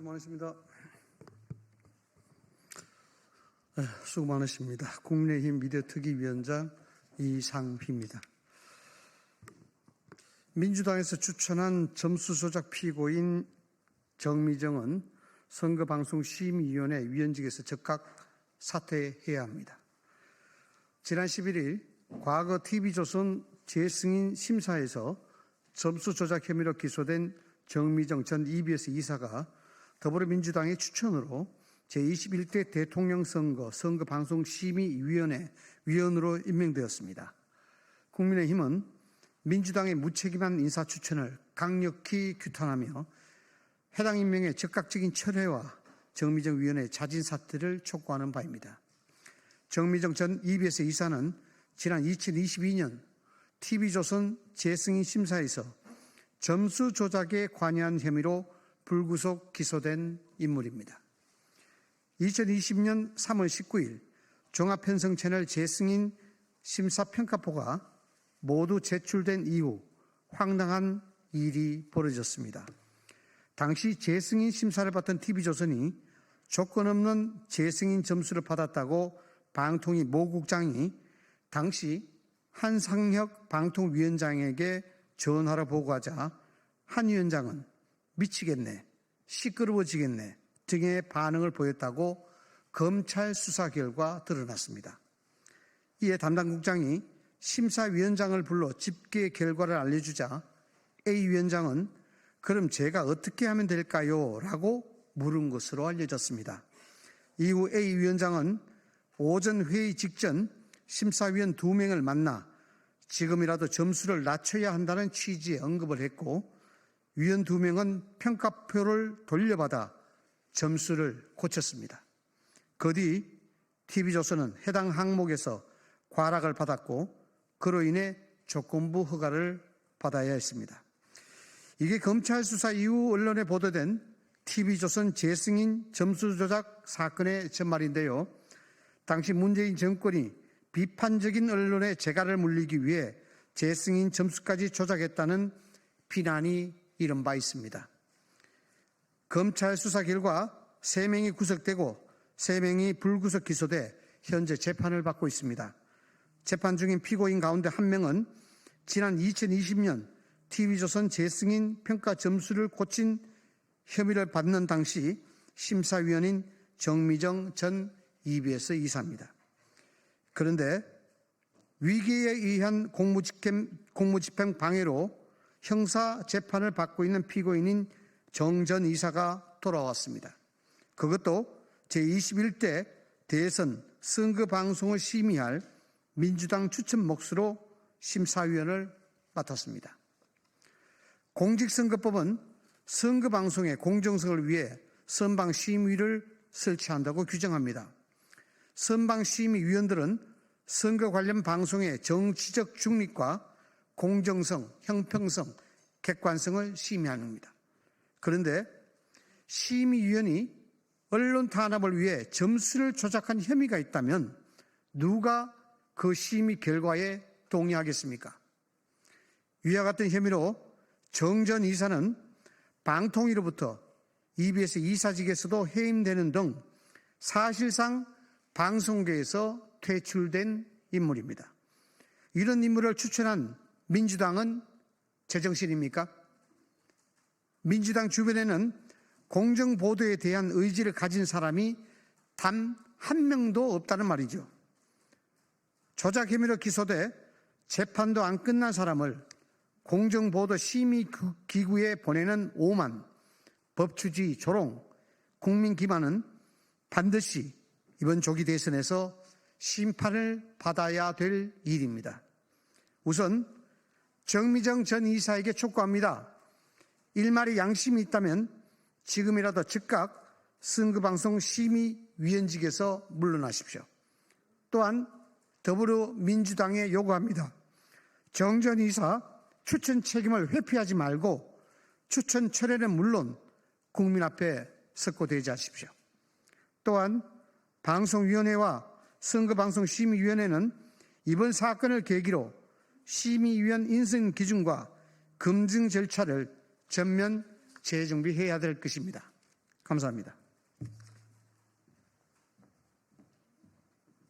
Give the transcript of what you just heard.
말씀 많으십니다. 수고 많으십니다. 국민의힘 미래특위위원장 이상휘입니다. 민주당에서 추천한 점수 조작 피고인 정미정은 선거방송심의위원회 위원직에서 즉각 사퇴해야 합니다. 지난 11일 과거 TV조선 재승인 심사에서 점수 조작 혐의로 기소된 정미정 전 EBS 이사가 더불어민주당의 추천으로 제21대 대통령 선거방송심의위원회 위원으로 임명되었습니다. 국민의힘은 민주당의 무책임한 인사 추천을 강력히 규탄하며 해당 임명의 즉각적인 철회와 정미정 위원의 자진 사퇴를 촉구하는 바입니다. 정미정 전 EBS 이사는 지난 2022년 TV조선 재승인 심사에서 점수 조작에 관여한 혐의로 불구속 기소된 인물입니다. 2020년 3월 19일 종합편성채널 재승인 심사평가표가 모두 제출된 이후 황당한 일이 벌어졌습니다. 당시 재승인 심사를 받던 TV조선이 조건 없는 재승인 점수를 받았다고 방통위 모 국장이 당시 한상혁 방통위원장에게 전화로 보고하자 한 위원장은 미치겠네, 시끄러워지겠네 등의 반응을 보였다고 검찰 수사 결과 드러났습니다. 이에 담당 국장이 심사위원장을 불러 집계 결과를 알려주자 A 위원장은 그럼 제가 어떻게 하면 될까요? 라고 물은 것으로 알려졌습니다. 이후 A 위원장은 오전 회의 직전 심사위원 2명을 만나 지금이라도 점수를 낮춰야 한다는 취지의 언급을 했고 위원 2명은 평가표를 돌려받아 점수를 고쳤습니다. 그 뒤 TV조선은 해당 항목에서 과락을 받았고 그로 인해 조건부 허가를 받아야 했습니다. 이게 검찰 수사 이후 언론에 보도된 TV조선 재승인 점수 조작 사건의 전말인데요. 당시 문재인 정권이 비판적인 언론의 재갈을 물리기 위해 재승인 점수까지 조작했다는 비난이 이른 바 있습니다. 검찰 수사 결과 3명이 구속되고 3명이 불구속 기소돼 현재 재판을 받고 있습니다. 재판 중인 피고인 가운데 1명은 지난 2020년 TV조선 재승인 평가 점수를 고친 혐의를 받는 당시 심사위원인 정미정 전 EBS 이사입니다. 그런데 위기에 의한 공무집행 방해로 형사 재판을 받고 있는 피고인인 정 전 이사가 돌아왔습니다. 그것도 제21대 대선 선거방송을 심의할 민주당 추천 몫으로 심사위원을 맡았습니다. 공직선거법은 선거방송의 공정성을 위해 선방심의를 설치한다고 규정합니다. 선방심의위원들은 선거 관련 방송의 정치적 중립과 공정성, 형평성, 객관성을 심의합니다. 그런데 심의위원이 언론 탄압을 위해 점수를 조작한 혐의가 있다면 누가 그 심의 결과에 동의하겠습니까? 위와 같은 혐의로 정 전 이사는 방통위로부터 EBS 이사직에서도 해임되는 등 사실상 방송계에서 퇴출된 인물입니다. 이런 인물을 추천한 민주당은 제정신입니까? 민주당 주변에는 공정보도에 대한 의지를 가진 사람이 단 한 명도 없다는 말이죠. 조작 혐의로 기소돼 재판도 안 끝난 사람을 공정보도 심의기구에 보내는 오만, 법추지 조롱, 국민 기만은 반드시 이번 조기 대선에서 심판을 받아야 될 일입니다. 우선 정미정 전 이사에게 촉구합니다. 일말의 양심이 있다면 지금이라도 즉각 선거방송 심의위원직에서 물러나십시오. 또한 더불어민주당에 요구합니다. 정 전 이사 추천 책임을 회피하지 말고 추천 철회는 물론 국민 앞에 섰고 대지하십시오. 또한 방송위원회와 선거방송심의위원회는 이번 사건을 계기로 심의위원 인선 기준과 검증 절차를 전면 재정비해야 될 것입니다. 감사합니다. 감사합니다.